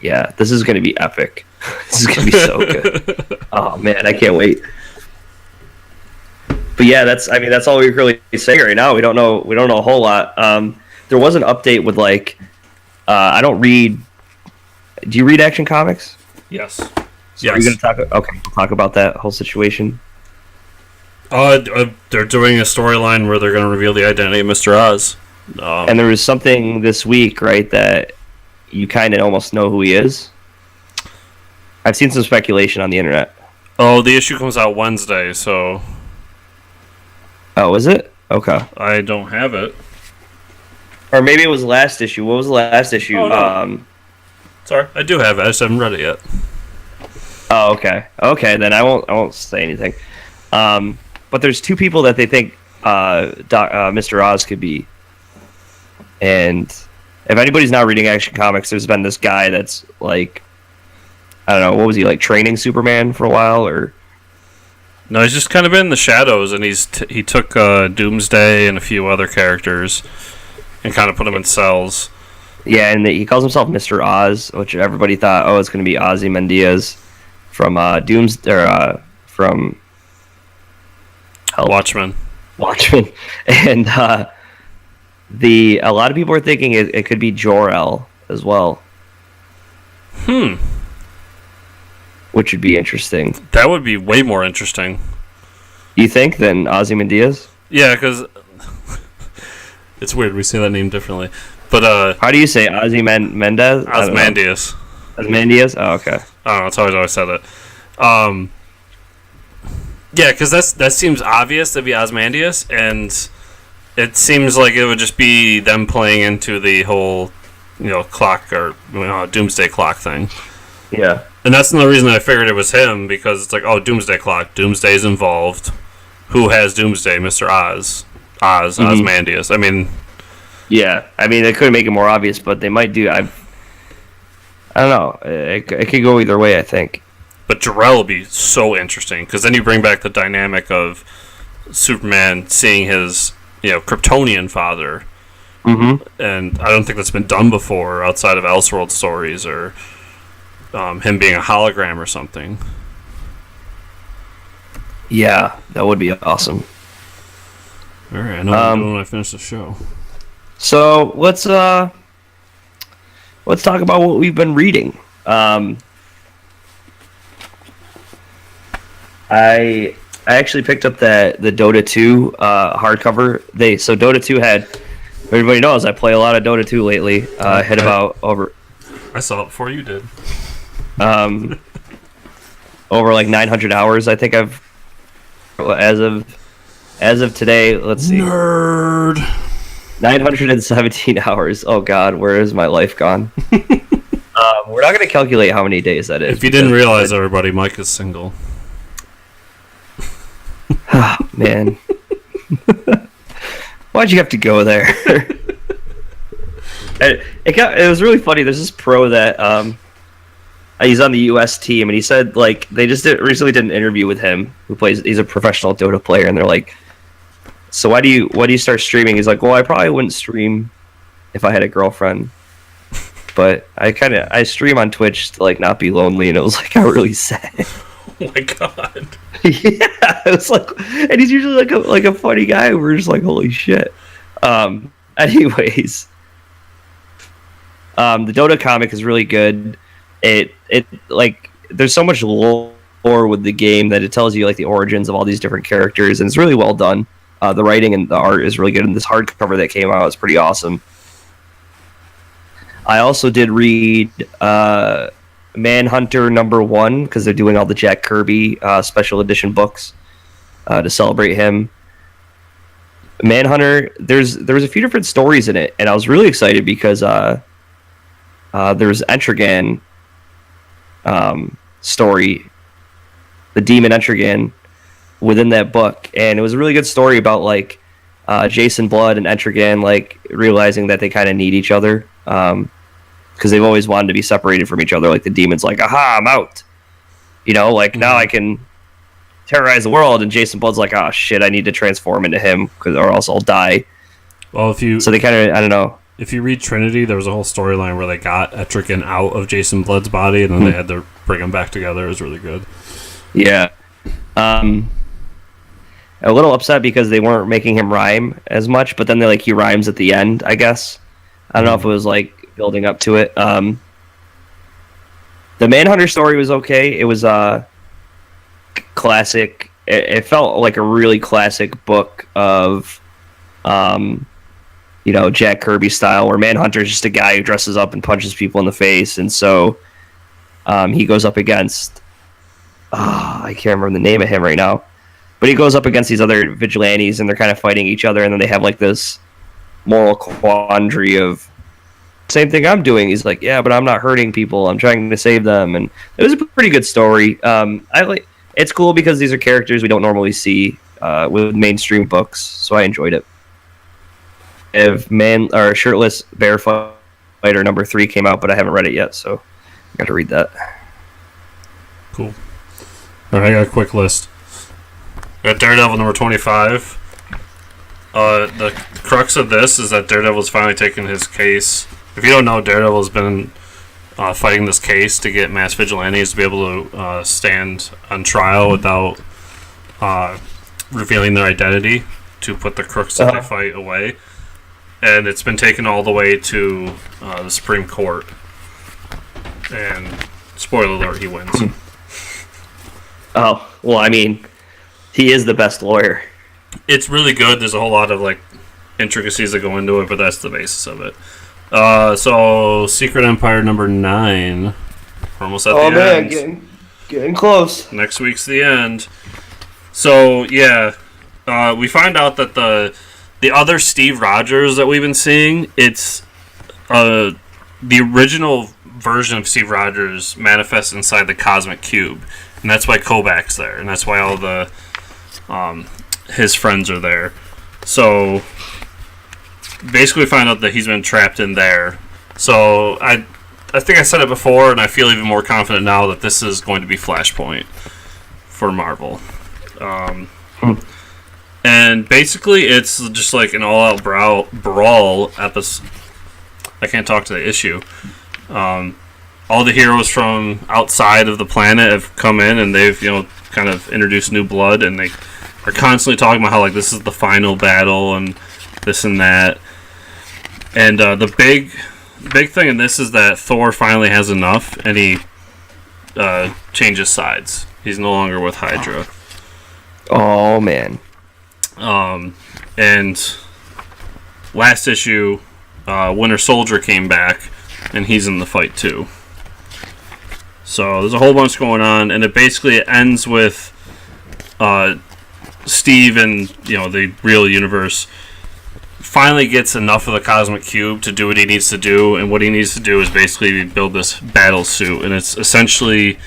Yeah, this is going to be epic. This is going to be so good. Oh, man, I can't wait. But yeah, that's all we really say right now. We don't know a whole lot. There was an update with like I don't read. Do you read Action Comics? Yes. So yes. Are you gonna talk about that whole situation? They're doing a storyline where they're going to reveal the identity of Mr. Oz. And there was something this week, right, that you kind of almost know who he is. I've seen some speculation on the internet. Oh, the issue comes out Wednesday, so... Oh, is it? Okay. I don't have it. Or maybe it was the last issue. What was the last issue? Oh, no. Sorry, I do have it. I just haven't read it yet. Oh, okay. Okay, then I won't say anything. But there's two people that they think Mr. Oz could be. And if anybody's not reading Action Comics, there's been this guy that's like, I don't know, what was he, like training Superman for a while, or? No, he's just kind of been in the shadows, and he took Doomsday and a few other characters and kind of put them in cells. Yeah, and he calls himself Mr. Oz, which everybody thought, oh, it's going to be Ozymandias from from Watchmen. And a lot of people are thinking it could be Jor-El as well. Which would be interesting. That would be way more interesting. You think, than Ozymandias? Yeah, because it's weird we say that name differently. But how do you say Ozymandias? Ozymandias. Ozymandias? Oh, okay. I don't know. It's always said it. Yeah, because that seems obvious to be Ozymandias, and it seems like it would just be them playing into the whole, clock or Doomsday Clock thing. Yeah. And that's another reason I figured it was him, because it's like, oh, Doomsday Clock. Doomsday's involved. Who has Doomsday? Mr. Oz. Ozymandias. I mean... Yeah. I mean, they could make it more obvious, but they might do... I don't know. It could go either way, I think. But Jor-El will be so interesting, because then you bring back the dynamic of Superman seeing his, Kryptonian father. Mm-hmm. And I don't think that's been done before outside of Elseworld stories, or... him being a hologram or something. Yeah, that would be awesome. All right, I know what I'm doing when I finish the show. So let's talk about what we've been reading. I actually picked up the Dota 2 hardcover. So Dota 2 had, everybody knows I play a lot of Dota 2 lately. Hit about over. I saw it before you did. Over like 900 hours, I think I've, as of today. Let's see. Nerd. 917 hours. Oh God, where is my life gone? We're not going to calculate how many days that is. If you didn't realize, everybody, Mike is single. Oh, man. Why'd you have to go there? It was really funny. There's this pro that he's on the U.S. team, and he said like they just recently did an interview with him. He's a professional Dota player, and they're like, "So why do you start streaming?" He's like, "Well, I probably wouldn't stream if I had a girlfriend, but I stream on Twitch to like not be lonely." And it was like got really sad. Oh my God. Yeah, it was like, and he's usually like a funny guy. We're just like, holy shit. Anyways, the Dota comic is really good. It like there's so much lore with the game that it tells you like the origins of all these different characters, and it's really well done. The writing and the art is really good, and this hardcover that came out is pretty awesome. I also did read Manhunter #1 because they're doing all the Jack Kirby special edition books to celebrate him. Manhunter, there was a few different stories in it, and I was really excited because there's Etrigan story, the demon Etrigan, within that book, and it was a really good story about like Jason Blood and Etrigan like realizing that they kind of need each other because they've always wanted to be separated from each other. Like the demon's like, aha, I'm out, now I can terrorize the world, and Jason Blood's like, oh shit, I need to transform into him or else I'll die. Well, so they kind of, I don't know. If you read Trinity, there was a whole storyline where they got Etrigan out of Jason Blood's body, and then they had to bring him back together. It was really good. Yeah. A little upset because they weren't making him rhyme as much, but then he rhymes at the end, I guess. I don't know if it was like building up to it. The Manhunter story was okay. It was classic. It felt like a really classic book of Jack Kirby style, where Manhunter's just a guy who dresses up and punches people in the face, and so he goes up against I can't remember the name of him right now, but he goes up against these other vigilantes, and they're kind of fighting each other, and then they have like this moral quandary of same thing I'm doing. He's like, yeah, but I'm not hurting people. I'm trying to save them. And it was a pretty good story. It's cool because these are characters we don't normally see with mainstream books, so I enjoyed it. If Shirtless Bear Fighter #3 came out, but I haven't read it yet, so I got to read that. Cool. All right, I got a quick list. I got Daredevil #25. The crux of this is that Daredevil's finally taken his case. If you don't know, Daredevil's been fighting this case to get mass vigilantes to be able to stand on trial without revealing their identity to put the crooks that they fight away. And it's been taken all the way to the Supreme Court. And spoiler alert, he wins. Oh, well, I mean, he is the best lawyer. It's really good. There's a whole lot of like intricacies that go into it, but that's the basis of it. So Secret Empire #9. We're almost at the end. Oh man, getting close. Next week's the end. So yeah, we find out that the other Steve Rogers that we've been seeing, it's the original version of Steve Rogers manifests inside the Cosmic Cube, and that's why Kobach's there, and that's why all the his friends are there. So basically, we find out that he's been trapped in there. So I think I said it before, and I feel even more confident now that this is going to be Flashpoint for Marvel. And basically, it's just like an all-out brawl episode. I can't talk to the issue. All the heroes from outside of the planet have come in, and they've kind of introduced new blood, and they are constantly talking about how like this is the final battle and this and that. And the big thing in this is that Thor finally has enough, and he changes sides. He's no longer with Hydra. Oh man. And last issue, Winter Soldier came back, and he's in the fight too. So there's a whole bunch going on, and it basically ends with Steve and the real universe finally gets enough of the Cosmic Cube to do what he needs to do, and what he needs to do is basically build this battle suit, and it's essentially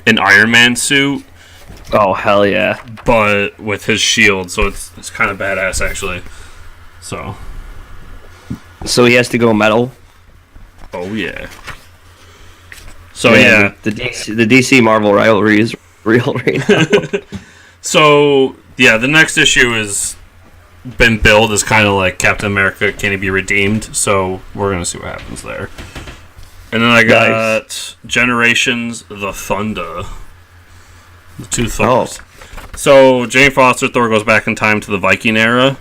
an Iron Man suit. Oh hell yeah! But with his shield, so it's kind of badass actually. So he has to go metal. Oh yeah. So yeah, the DC Marvel rivalry is real right now. So yeah, the next issue has been billed as kind of like Captain America Can He Be Redeemed? So we're gonna see what happens there. And then I got Generations: The Thunder. The two Thors. Oh. So Jane Foster Thor goes back in time to the Viking era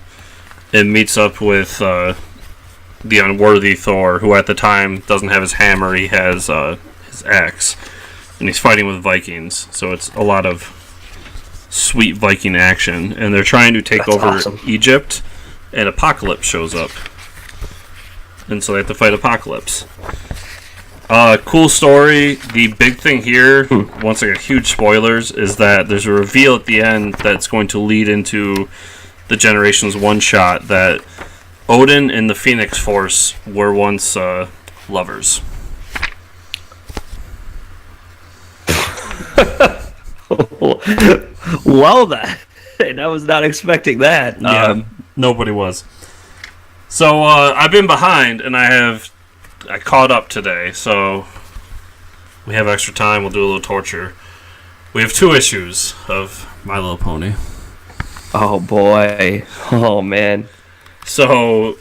and meets up with the unworthy Thor, who at the time doesn't have his hammer, he has his axe, and he's fighting with Vikings. So it's a lot of sweet Viking action, and they're trying to take over Egypt, and Apocalypse shows up, and so they have to fight Apocalypse. Cool story. The big thing here, once I get huge spoilers, is that there's a reveal at the end that's going to lead into the Generations one-shot that Odin and the Phoenix Force were once lovers. Well, I was not expecting that. Yeah, nobody was. So I've been behind, and I caught up today, so we have extra time. We'll do a little torture. We have 2 issues of My Little Pony. Oh boy! Oh man! So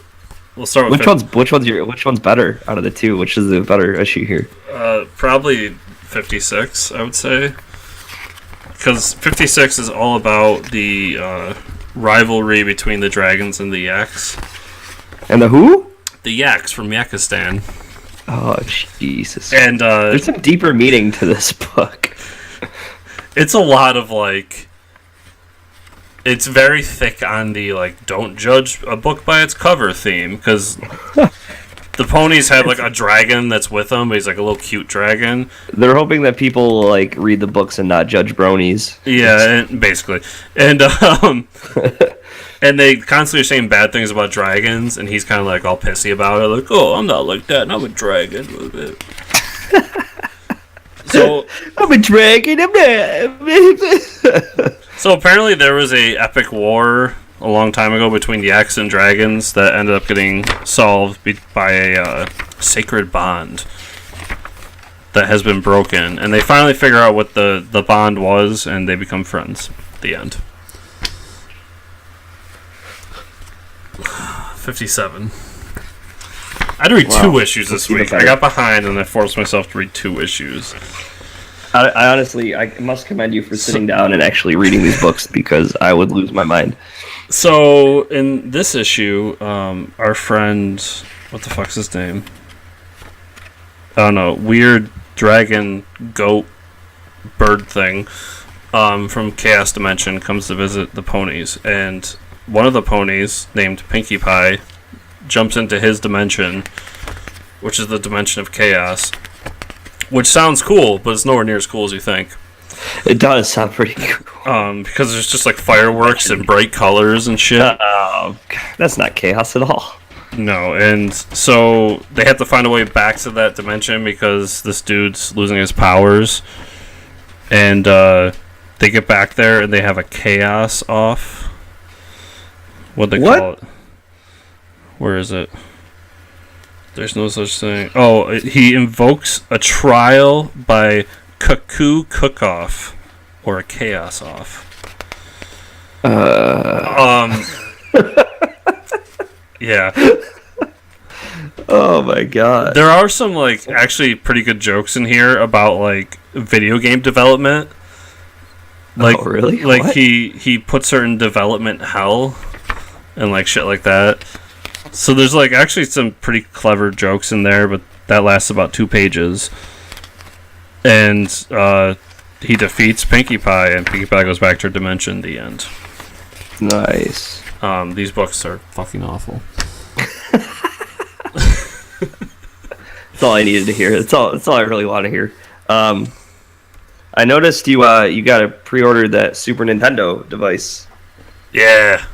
we'll start with which one's better out of the 2? Which is the better issue here? Probably 56, I would say, because 56 is all about the rivalry between the dragons and the yaks. And the who? The yaks from Yakistan. Oh, Jesus. And there's some deeper meaning to this book. It's a lot of, like... It's very thick on the, like, don't judge a book by its cover theme, because the ponies have, like, a dragon that's with them, but he's, like, a little cute dragon. They're hoping that people, like, read the books and not judge bronies. Yeah, basically. And, And they constantly are saying bad things about dragons, and he's kind of like all pissy about it. Like, oh, I'm not like that, and I'm a dragon. So I'm a dragon. So apparently there was a epic war a long time ago between yaks and dragons that ended up getting solved by a sacred bond that has been broken, and they finally figure out what the bond was, and they become friends. The end. 57. I had to read 2 issues this week. I got behind, and I forced myself to read 2 issues. I honestly, I must commend you for sitting down and actually reading these books, because I would lose my mind. So, in this issue, our friend... What the fuck's his name? I don't know. Weird dragon, goat, bird thing from Chaos Dimension comes to visit the ponies. And one of the ponies, named Pinkie Pie, jumps into his dimension, which is the dimension of chaos. Which sounds cool, but it's nowhere near as cool as you think. It does sound pretty cool. Because there's just like fireworks and bright colors and shit. That's not chaos at all. No, and so they have to find a way back to that dimension because this dude's losing his powers. And they get back there and they have a chaos off. What'd they call it? Where is it? There's no such thing. Oh, he invokes a trial by Cuckoo Cook-Off, or a chaos off. Yeah. Oh my god. There are some like actually pretty good jokes in here about like video game development. Like, oh really? Like what? he puts her in development hell and like shit like that. So there's like actually some pretty clever jokes in there, but that lasts about 2 pages. And he defeats Pinkie Pie, and Pinkie Pie goes back to her dimension. The end. Nice. These books are fucking awful. That's all I needed to hear. That's all I really want to hear. I noticed you got a pre-order that Super Nintendo device. Yeah.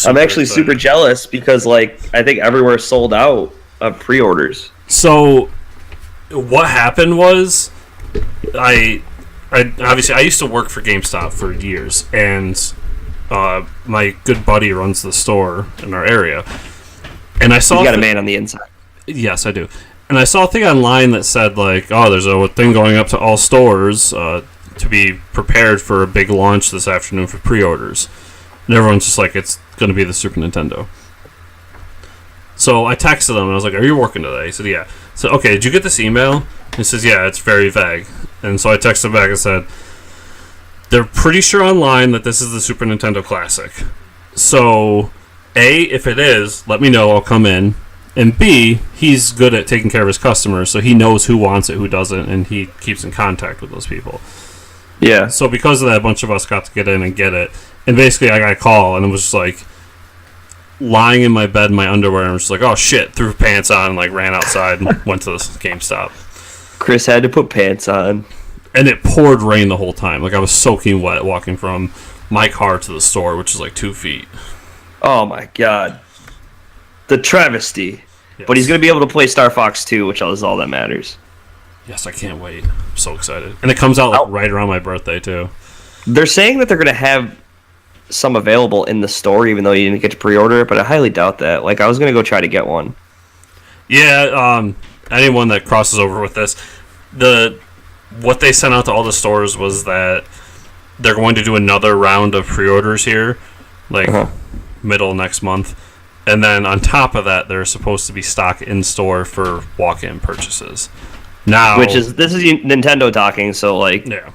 I'm actually super jealous because like I think everywhere sold out of pre-orders. So what happened was I obviously I used to work for GameStop for years, and my good buddy runs the store in our area. And I saw you got a man on the inside. Yes, I do. And I saw a thing online that said like, oh, there's a thing going up to all stores to be prepared for a big launch this afternoon for pre-orders. And everyone's just like, it's going to be the Super Nintendo. So I texted him, and I was like, are you working today? He said, yeah. I said, okay, did you get this email? He says, yeah, it's very vague. And so I texted him back and said, they're pretty sure online that this is the Super Nintendo Classic. So, A, if it is, let me know, I'll come in. And B, he's good at taking care of his customers, so he knows who wants it, who doesn't, and he keeps in contact with those people. Yeah. So because of that, a bunch of us got to get in and get it. And basically, I got a call, and it was just like lying in my bed in my underwear, and I was just like, oh shit, threw pants on, and like ran outside and went to the GameStop. Chris had to put pants on. And it poured rain the whole time. Like I was soaking wet walking from my car to the store, which is like 2 feet. Oh my god. The travesty. Yes. But he's going to be able to play Star Fox 2, which is all that matters. Yes, I can't wait. I'm so excited. And it comes out like right around my birthday, too. They're saying that they're going to have some available in the store, even though you didn't get to pre-order it, but I highly doubt that. Like, I was going to go try to get one. Yeah, anyone that crosses over with this, what they sent out to all the stores was that they're going to do another round of pre-orders here, like middle next month. And then on top of that, there's supposed to be stock in store for walk-in purchases. Now, this is Nintendo talking, so like, yeah,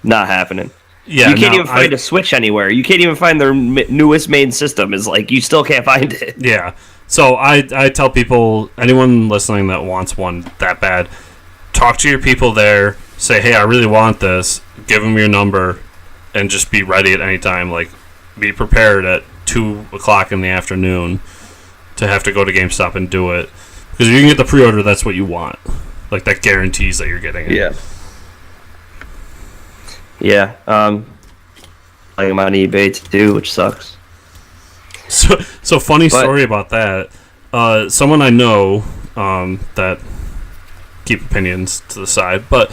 not happening. Yeah, you can't even find a Switch anywhere. You can't even find their newest main system. Is like you still can't find it. Yeah, so I tell people, anyone listening that wants one that bad, talk to your people there. Say, hey, I really want this. Give them your number, and just be ready at any time. Like, be prepared at 2 o'clock in the afternoon to have to go to GameStop and do it. Because if you can get the pre-order, that's what you want. Like, that guarantees that you're getting it. Yeah. Yeah. I'm on eBay too, which sucks. So funny story about that. Someone I know that keep opinions to the side, but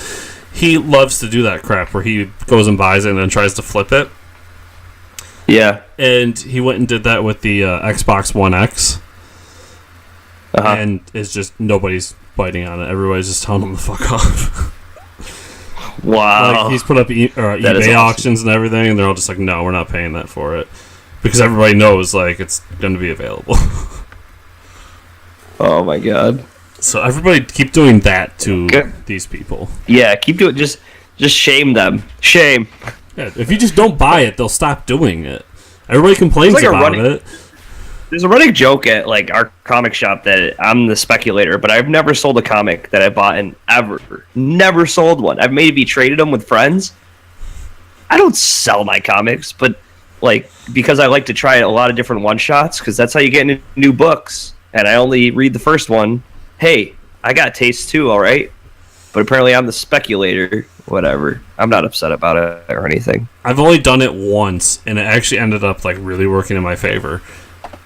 he loves to do that crap where he goes and buys it and then tries to flip it. Yeah. And he went and did that with the Xbox One X. And it's just nobody's biting on it. Everybody's just telling him to fuck off. Wow. Like he's put up eBay awesome. auctions and everything, and they're all just like, no, we're not paying that for it. Because everybody knows like it's going to be available. Oh my god. So everybody keep doing that to these people. Yeah, keep doing just shame them. Shame. Yeah, if you just don't buy it, they'll stop doing it. Everybody complains about it. There's a running joke at like our comic shop that I'm the speculator, but I've never sold a comic that I bought in ever. Never sold one. I've maybe traded them with friends. I don't sell my comics, but like because I like to try a lot of different one shots because that's how you get into new books. And I only read the first one. Hey, I got taste too, all right? But apparently I'm the speculator. Whatever. I'm not upset about it or anything. I've only done it once, and it actually ended up like really working in my favor.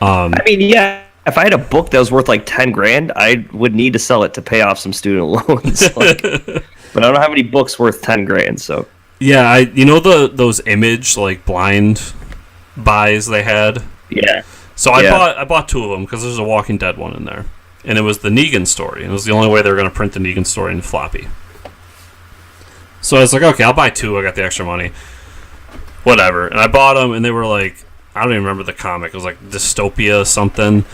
I mean, yeah, if I had a book that was worth like 10 grand, I would need to sell it to pay off some student loans. But I don't have any books worth 10 grand, so. Yeah, those Image like blind buys they had? Yeah. So I bought two of them because there's a Walking Dead one in there. And it was the Negan story. And it was the only way they were going to print the Negan story in floppy. So I was like, okay, I'll buy two. I got the extra money. Whatever. And I bought them, and they were like, I don't even remember the comic. It was like Dystopia something.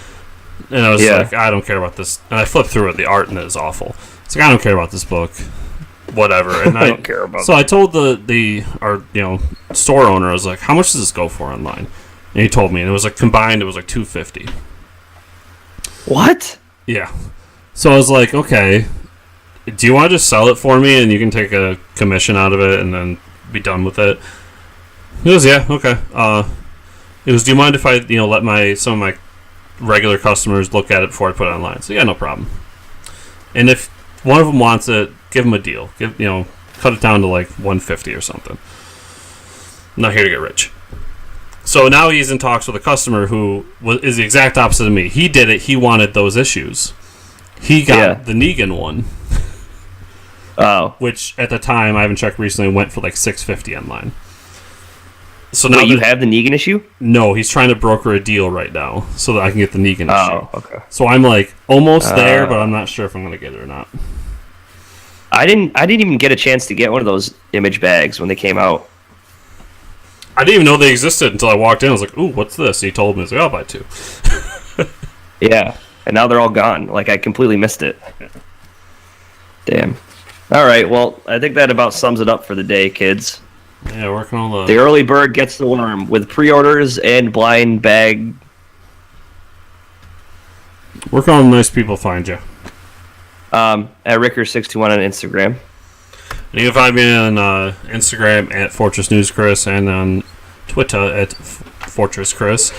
And I was like, I don't care about this. And I flipped through it. The art in it is awful. It's like, I don't care about this book. Whatever. And I don't care about So I told our store owner, I was like, how much does this go for online? And he told me, and it was like combined, it was like $250. What? Yeah. So I was like, okay, do you want to just sell it for me and you can take a commission out of it and then be done with it? He goes, yeah, okay. It was, do you mind if I, let some of my regular customers look at it before I put it online? So yeah, no problem. And if one of them wants it, give them a deal. Cut it down to like $150 or something. I'm not here to get rich. So now he's in talks with a customer who is the exact opposite of me. He did it. He wanted those issues. He got the Negan one. Oh. Which, at the time, I haven't checked recently, went for like $650 online. So now you have the Negan issue? No, he's trying to broker a deal right now so that I can get the Negan issue. Oh, okay. So I'm like almost there, but I'm not sure if I'm going to get it or not. I didn't even get a chance to get one of those Image bags when they came out. I didn't even know they existed until I walked in. I was like, ooh, what's this? And he told me, I was like, I'll buy two. Yeah, and now they're all gone. Like, I completely missed it. Damn. All right, well, I think that about sums it up for the day, kids. Yeah, working on the early bird gets the worm with pre-orders and blind bag. Working on nice people find you. At Ricker621 on Instagram. And you can find me on Instagram at Fortress News Chris and on Twitter at Fortress Chris.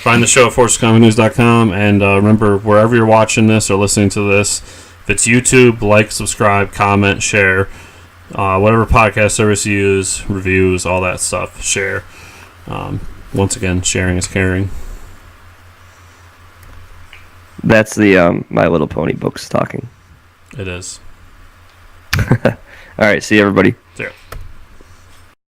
Find the show at FortressComicNews.com, and remember, wherever you're watching this or listening to this, if it's YouTube, like, subscribe, comment, share, whatever podcast service you use, reviews, all that stuff, share. Once again, sharing is caring. That's the My Little Pony books talking. It is. All right, see you, everybody.